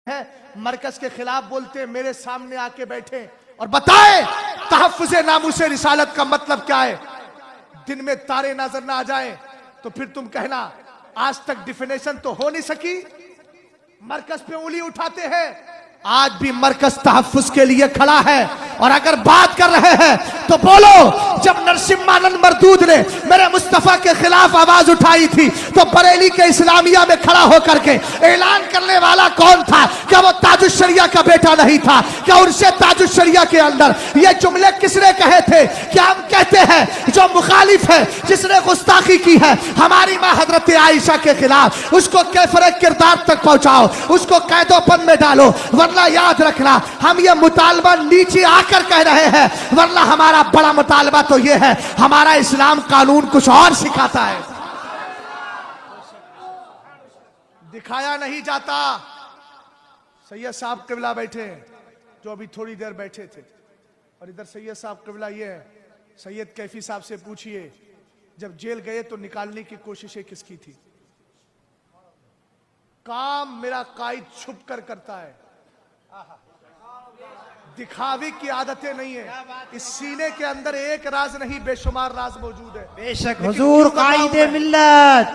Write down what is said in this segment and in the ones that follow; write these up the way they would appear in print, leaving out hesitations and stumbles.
हैं मरकज के खिलाफ बोलते हैं, मेरे सामने आके बैठे और बताए तहफ्फुज़े नामूसे रिसालत का मतलब क्या है। दिन में तारे नजर ना आ जाए तो फिर तुम कहना आज तक डिफिनेशन तो हो नहीं सकी। मरकज पे उंगली उठाते हैं, आज भी मरकज तहफ्फुज़ के लिए खड़ा है। और अगर बात कर रहे हैं तो बोलो, जब नरसिम्हानंद मरदूद ने मेरे मुस्तफा के खिलाफ आवाज उठाई थी तो बरेली के इस्लामिया में खड़ा होकर के ऐलान करने वाला कौन था? क्या वो ताजुश शरिया का बेटा नहीं था? क्या उनसे ताजुश शरिया के अंदर ये जुमले किसने कहे थे? क्या हम कहते हैं जो मुखालिफ है, जिसने गुस्ताखी की है हमारी मां हजरत आयशा के खिलाफ, उसको कैफरे किरदार तक पहुंचाओ, उसको कैदोपन में डालो, वरना याद रखना हम ये मुतालबा नीचे आकर कह रहे हैं, वरना हमारा बड़ा मुतालबा तो ये है, हमारा इस्लाम कानून कुछ और सिखाता है, दिखाया नहीं जाता। सैयद साहब किबला बैठे हैं, जो अभी थोड़ी देर बैठे थे, और इधर सैयद साहब किबला ये है। सैयद कैफी साहब से पूछिए, जब जेल गए तो निकालने की कोशिशें किसकी थी? काम मेरा कायद छुप कर करता है, दिखावे की आदतें नहीं है। इस सीने के अंदर एक राज नहीं, बेशुमार राज मौजूद है। बेशक हुजूर कायदे मिल्लत,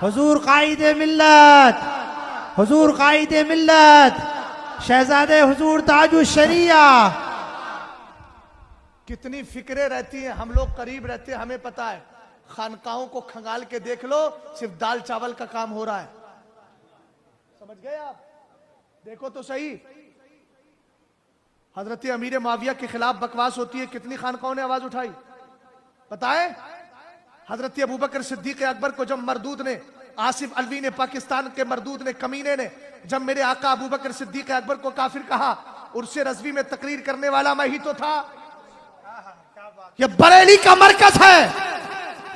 हुजूर कायदे मिल्लत, हुजूर कायदे मिल्लत, शहजादे हुजूर ताजुश शरिया। कितनी फिक्रें रहती हैं, हम लोग करीब रहते हैं, हमें पता है। खानकाहों को खंगाल के देख लो, सिर्फ दाल चावल का काम हो रहा है। समझ गए आप? देखो तो सही, हजरत अमीर माविया के खिलाफ बकवास होती है, कितनी खानकाहों ने आवाज उठाई पता है? हजरत अबू बकर सिद्दीक अकबर को जब मरदूद ने, आसिफ अलवी ने, पाकिस्तान के मरदूद ने, कमीने ने जब मेरे आका अबू बकर सिद्दीक अकबर को काफिर कहा, उर्से रज़वी में तकरीर करने वाला मैं ही तो था। यह बरेली का मरकज है,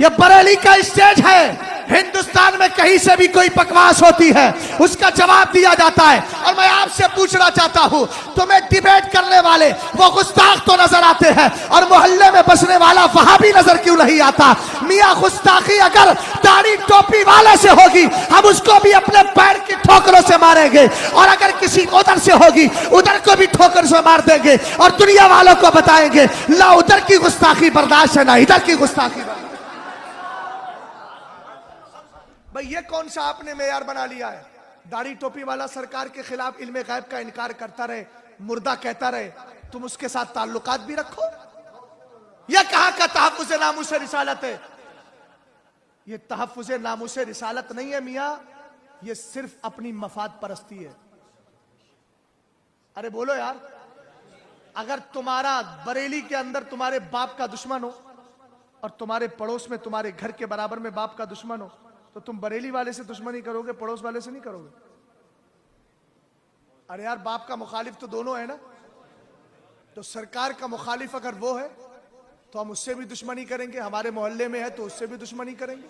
यह बरेली का स्टेज है। हिंदुस्तान में कहीं से भी कोई बकवास होती है उसका जवाब दिया जाता है। और मैं आपसे पूछना चाहता हूं, तुम्हें डिबेट करने वाले वो गुस्ताख तो नजर आते हैं, और मोहल्ले में बसने वाला वहां भी नजर क्यों नहीं आता? मियां गुस्ताखी अगर दाढ़ी टोपी वाले से होगी हम उसको भी अपने पैर की ठोकरों से मारेंगे, और अगर किसी उधर से होगी उधर को भी ठोकर से मार देंगे, और दुनिया वालों को बताएंगे ला उधर की गुस्ताखी बर्दाश्त है ना इधर की गुस्ताखी। भाई ये कौन सा आपने मेयार बना लिया है? दाढ़ी टोपी वाला सरकार के खिलाफ इल्मे गैब का इनकार करता रहे, मुर्दा कहता रहे, तुम उसके साथ ताल्लुकात भी रखो। यह कहां का तहफ्फुज़े नामूसे रिसालत है? यह तहफ्फुज़े नामूसे रिसालत नहीं है मियां, यह सिर्फ अपनी मफाद परस्ती है। अरे बोलो यार, अगर तुम्हारा बरेली के अंदर तुम्हारे बाप का दुश्मन हो और तुम्हारे पड़ोस में तुम्हारे घर के बराबर में बाप का दुश्मन हो, तो तुम बरेली वाले से दुश्मनी करोगे, पड़ोस वाले से नहीं करोगे? अरे यार, बाप का मुखालिफ तो दोनों है ना। तो सरकार का मुखालिफ अगर वो है तो हम उससे भी दुश्मनी करेंगे, हमारे मोहल्ले में है तो उससे भी दुश्मनी करेंगे।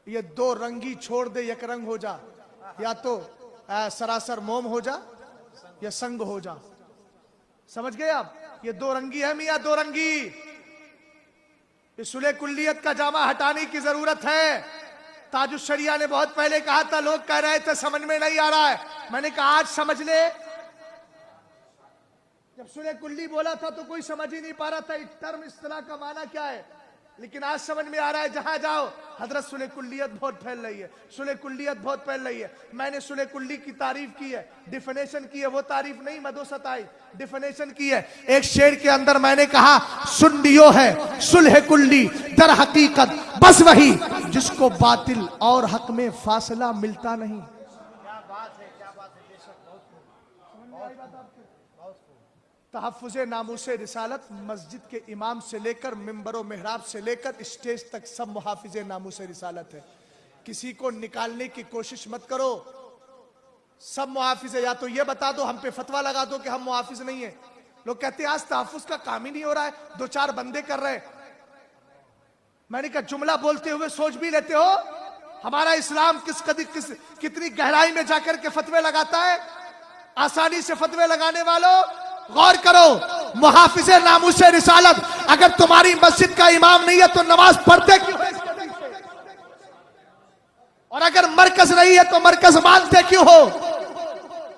ये दो रंगी छोड़ दे एक रंग हो जा, या तो सरासर मोम हो जा या संग हो जा। समझ गए आप? ये दो रंगी है मियां, दो रंगी। सुलह कुल्लियत का जामा हटाने की जरूरत है। ताजुश शरिया ने बहुत पहले कहा था, लोग कह रहे थे समझ में नहीं आ रहा है, मैंने कहा आज समझ ले। जब सुलह कुल्ली बोला था तो कोई समझ ही नहीं पा रहा था इस टर्म इस्तिलाह का माना क्या है, लेकिन आज समझ में आ रहा है। जहां जाओ हजरत सुलह कुल्लियत बहुत फैल रही है, सुलह कुल्लियत बहुत फैल रही है। मैंने सुलह कुल्ली की तारीफ की है, डिफिनेशन की है, वो तारीफ नहीं मदोसत आई, डिफिनेशन की है। एक शेर के अंदर मैंने कहा सुन्नियो है सुलह कुल्ली दर हकीकत बस वही जिसको बातिल और हक में फासला मिलता नहीं। तहफ्फुज़े नामूसे रिसालत मस्जिद के इमाम से लेकर मिंबरों मेहराब से लेकर स्टेज तक सब मुहाफिज़े नामूसे रिसालत है। किसी को निकालने की कोशिश मत करो, सब मुहाफिज है। या तो ये बता दो, हम पे फतवा लगा दो कि हम मुहाफिज नहीं है। लोग कहते हैं आज तहफ्फुज़ का काम ही नहीं हो रहा है, दो चार बंदे कर रहे हैं। मैंने कहा जुमला बोलते हुए सोच भी लेते हो हमारा इस्लाम कितनी गहराई में जाकर के फतवे लगाता है। आसानी से फतवे लगाने वालों गौर करो, मुहाफिज़े नामूसे रिसालत अगर तुम्हारी मस्जिद का इमाम नहीं है तो नमाज पढ़ते क्यों है? और अगर मरकज नहीं है तो मरकज मानते क्यों हो?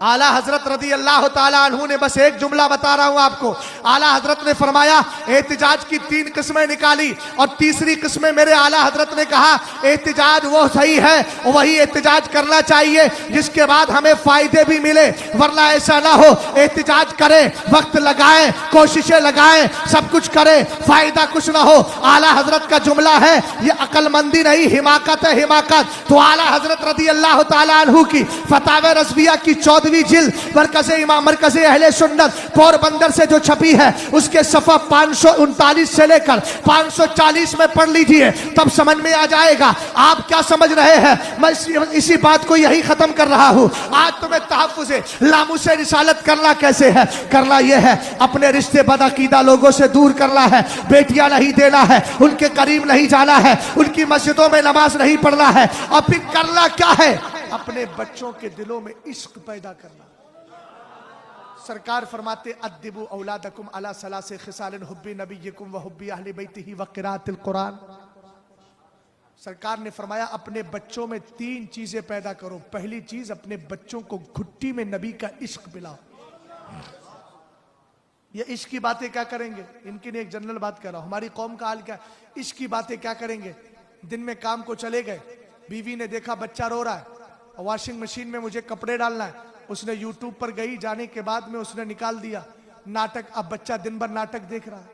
आला हजरत रदी अल्लाह ताला अन्हु ने बस एक जुमला बता रहा हूं आपको। आला हजरत ने फरमाया एहतिजाज की 3 किस्में निकाली और तीसरी किस्में मेरे आला हजरत ने कहा एहतिजाज वो सही है, वही एहतिजाज करना चाहिए जिसके बाद हमें फायदे भी मिले, वरना ऐसा ना हो एहतिजाज करें, वक्त लगाएं, कोशिशें लगाएं, सब कुछ करें, फायदा कुछ ना हो। आला हजरत का जुमला है, ये अकलमंदी नहीं हिमाकत है, हिमाकत। तो आला हजरत रदी अल्लाह ताला अन्हु की फतावे रज़विया की 14वीं जिल्द मरकज़े अहले सुन्नत पोरबंदर से जो छपी है उसके सफ़ा 539 से लेकर 540 में पढ़ लीजिए, तब समझ में आ जाएगा आप क्या समझ रहे हैं। मैं इसी बात को यही खत्म कर रहा हूं। आज तुम्हें तहफ़्फ़ुज़े लामुसे रिसालत करना कैसे है? करना यह है अपने रिश्ते बदअक़ीदा लोगों से दूर करना है, बेटियां नहीं देना है, उनके करीब नहीं जाना है, उनकी मस्जिदों में नमाज नहीं पढ़ना है। और फिर करना क्या है? अपने बच्चों के दिलों में इश्क पैदा करना। सरकार फरमाते अद्दिबू औलादकुम अला सलासे खिसालिन हुब्बी नबीयकुम व हुब्बी अहले बैतिही व क़िराअतिल कुरान। सरकार ने फरमाया अपने बच्चों में 3 चीजें पैदा करो। पहली चीज अपने बच्चों को घुट्टी में नबी का इश्क पिलाओ। ये इश्क की बातें क्या करेंगे? इनकी नहीं, एक जनरल बात कर रहा हूं। हमारी कौम का हाल क्या? इश्क की बातें क्या करेंगे? दिन में काम को चले गए, बीवी ने देखा बच्चा रो रहा है, वॉशिंग मशीन में मुझे कपड़े डालना है, उसने यूट्यूब पर गई, जाने के बाद में उसने निकाल दिया नाटक। अब बच्चा दिन भर नाटक देख रहा है।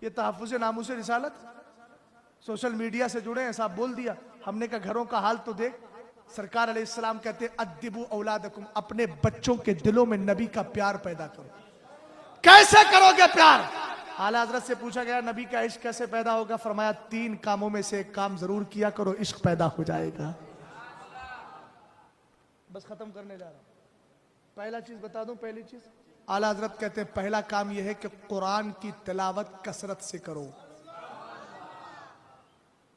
ये तहफ़्फ़ुज़े नामूसे रिसालत। सोशल मीडिया से जुड़े हैं, साहब बोल दिया। हमने कहा घरों का हाल तो देख। सरकार अलैहिस्सलाम कहते हैं अद्दिबू औलादकुम, अपने बच्चों के दिलों में नबी का प्यार पैदा करो। कैसे करोगे प्यार? आला हजरत से पूछा गया नबी का इश्क कैसे पैदा होगा? फरमाया 3 कामों में से एक काम जरूर किया करो, इश्क पैदा हो जाएगा। बस खत्म करने जा रहा हूं। पहला चीज बता दूं, पहली चीज आला हजरत कहते हैं पहला काम यह है कि कुरान की तिलावत कसरत से करो,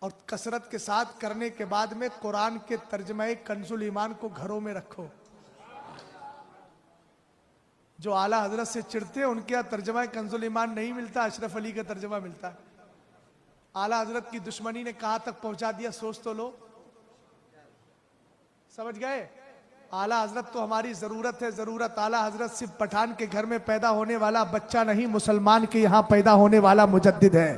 और कसरत के साथ करने के बाद में कुरान के तर्जमे कंजुल ईमान को घरों में रखो। जो आला हजरत से चिढ़ते हैं उनके यहाँ तर्जमा कंजुल ईमान नहीं मिलता, अशरफ अली का तर्जमा मिलता है। आला हजरत की दुश्मनी ने कहां तक पहुंचा दिया सोच तो लो। समझ गए? आला हजरत तो हमारी जरूरत है, जरूरत। आला हजरत सिर्फ पठान के घर में पैदा होने वाला बच्चा नहीं, मुसलमान के यहां पैदा होने वाला मुजद्दिद है।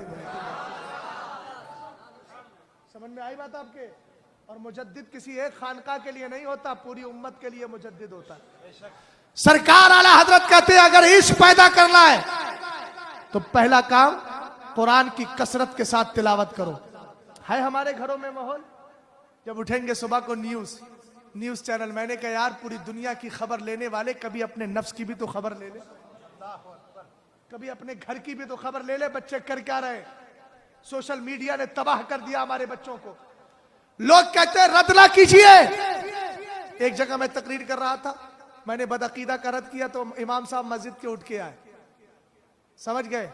समझ में आई बात आपके? और मुजद्दिद किसी एक खानका के लिए नहीं होता, पूरी उम्मत के लिए मुजद्दिद होता है। सरकार आला हजरत कहते हैं अगर इश्क पैदा करना है तो पहला काम कुरान की कसरत के साथ तिलावत करो। है हमारे घरों में माहौल? जब उठेंगे सुबह को न्यूज चैनल, मैंने कहा यार पूरी दुनिया की खबर लेने वाले कभी अपने नफ्स की भी तो खबर ले ले, कभी अपने घर की भी तो खबर ले ले। बच्चे कर क्या रहे? सोशल मीडिया ने तबाह कर दिया हमारे बच्चों को। लोग कहते हैं रद्द ना कीजिए। एक जगह मैं तकरीर कर रहा था, मैंने बदअकीदा का रद्द किया तो इमाम साहब मस्जिद के उठ के आए। समझ गए?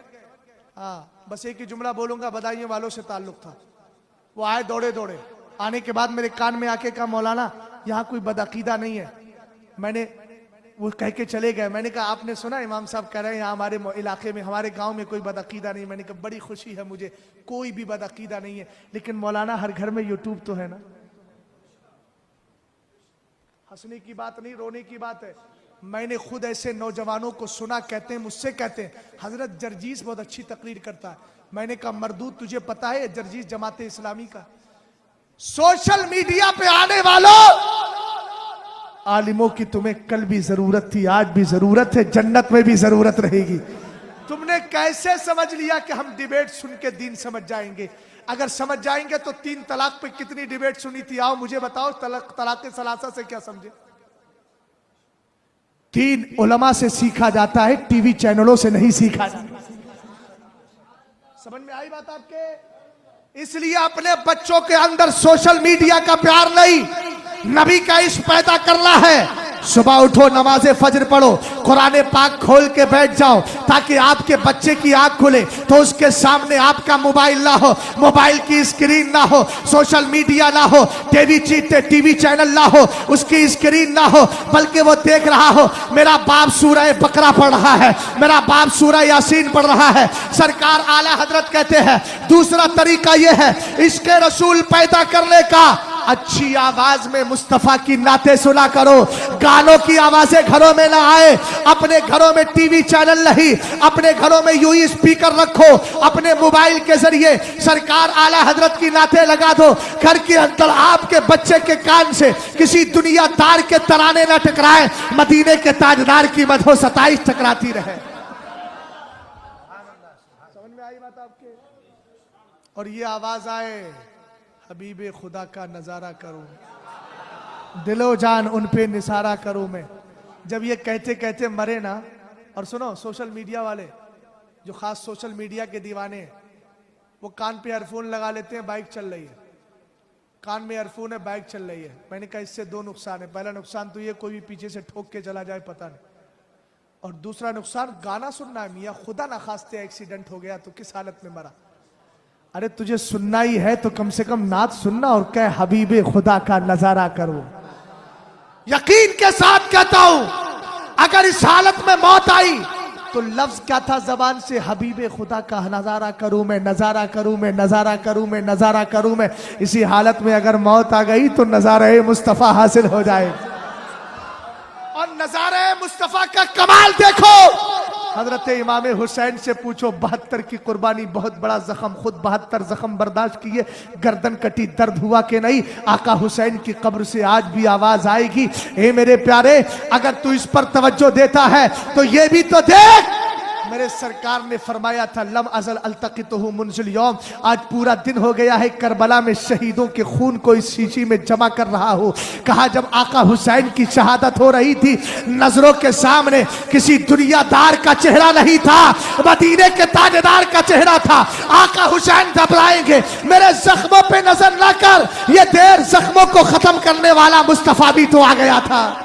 हाँ, बस एक ही जुमला बोलूंगा, बदायूं वालों से ताल्लुक था। वो आए दौड़े दौड़े, आने के बाद मेरे कान में आके कहा मौलाना यहाँ कोई बदअकीदा नहीं है। मैंने वो कह के चले गए। मैंने कहा आपने सुना इमाम साहब कह रहे हैं यहाँ हमारे इलाके में, हमारे गांव में कोई बदअकीदा नहीं। मैंने कहा बड़ी खुशी है मुझे, कोई भी बदअकीदा नहीं है, लेकिन मौलाना हर घर में यूट्यूब तो है ना। हंसने की बात नहीं, रोने की बात है। मैंने खुद ऐसे नौजवानों को सुना, कहते हैं मुझसे कहते हैं हजरत जर्जीस बहुत अच्छी तकरीर करता है। मैंने कहा मरदूद तुझे पता है जर्जीस जमाते इस्लामी का? सोशल मीडिया पे आने वालों, आलिमों की तुम्हें कल भी जरूरत थी, आज भी जरूरत है, जन्नत में भी जरूरत रहेगी। तुमने कैसे समझ लिया कि हम डिबेट सुन के दीन समझ जाएंगे? अगर समझ जाएंगे तो 3 तलाक पे कितनी डिबेट सुनी थी? आओ मुझे बताओ, तलाक सलासा से क्या समझे? 3 उलमा से सीखा जाता है, टीवी चैनलों से नहीं सीखा जाता। समझ में आई बात आपके? इसलिए अपने बच्चों के अंदर सोशल मीडिया का प्यार नहीं, नबी का इश्क पैदा करना है। सुबह उठो, नमाज़े फजर पढ़ो, कुरान पाक खोल के बैठ जाओ, ताकि आपके बच्चे की आंख खुले तो उसके सामने आपका मोबाइल ना हो, मोबाइल की स्क्रीन ना हो, सोशल मीडिया ना हो, टीवी चैनल ना हो, उसकी स्क्रीन ना हो, बल्कि वो देख रहा हो मेरा बाप सूरह बकरा पढ़ रहा है, मेरा बाप सूरह यासीन पढ़ रहा है। सरकार आला हजरत कहते हैं दूसरा तरीका यह है इश्क़ रसूल पैदा करने का, अच्छी आवाज में मुस्तफा की नाते सुना करो, गानों की आवाजें घरों में ना आए। अपने घरों में टीवी चैनल नहीं, अपने घरों में यूं ही स्पीकर रखो, अपने मोबाइल के जरिए सरकार आला हजरत की नाते लगा दो। घर के अंदर आपके बच्चे के कान से किसी दुनियादार के तराने ना टकराए, मदीने के ताजदार की मधो 27 टकराती रहे। समझ में आई बात आपके? और ये आवाज आए, हबीबे खुदा का नजारा करूं, दिलो जान उन पे निसारा करूं मैं। जब ये कहते कहते मरे ना, और सुनो सोशल मीडिया वाले, जो खास सोशल मीडिया के दीवाने हैं, वो कान पे ईयरफोन लगा लेते हैं, बाइक चल रही है, कान में ईयरफोन है, बाइक चल रही है। मैंने कहा इससे दो नुकसान है। पहला नुकसान तो ये कोई भी पीछे से ठोक के चला जाए पता नहीं, और दूसरा नुकसान गाना सुनना है। मियाँ खुदा ना खास्ते एक्सीडेंट हो गया तो किस हालत में मरा। अरे तुझे सुनना ही है तो कम से कम नात सुनना और कह हबीबे खुदा का नजारा करो। यकीन के साथ कहता हूं, अगर इस हालत में मौत आई तो लफ्ज क्या था जबान से? हबीबे खुदा का नजारा करूं मैं, नजारा करूं मैं, नजारा करूं मैं, नजारा करूं मैं। इसी हालत में अगर मौत आ गई तो नजारे मुस्तफा हासिल हो जाए। और नजारे मुस्तफा का कमाल देखो। हजरत इमाम हुसैन से पूछो, 72 की कुर्बानी, बहुत बड़ा जख्म, खुद 72 जख्म बर्दाश्त किए, गर्दन कटी, दर्द हुआ कि नहीं? आका हुसैन की कब्र से आज भी आवाज आएगी, ए मेरे प्यारे, अगर तू इस पर तवज्जो देता है तो ये भी तो देख। मेरे सरकार ने फरमाया था, लम अजल अल्तक़ितहु मुंजिल यौम, आज पूरा दिन हो गया है करबला में शहीदों के खून को इस शीशी में जमा कर रहा हो। कहा जब आका हुसैन की शहादत हो रही थी, नजरों के सामने किसी दुनियादार का चेहरा नहीं था, मदीने के ताजदार का चेहरा था। आका हुसैन घबराएंगे, मेरे जख्मों पे नजर ना कर, ये देर जख्मों को खत्म करने वाला मुस्तफा भी तो आ गया था।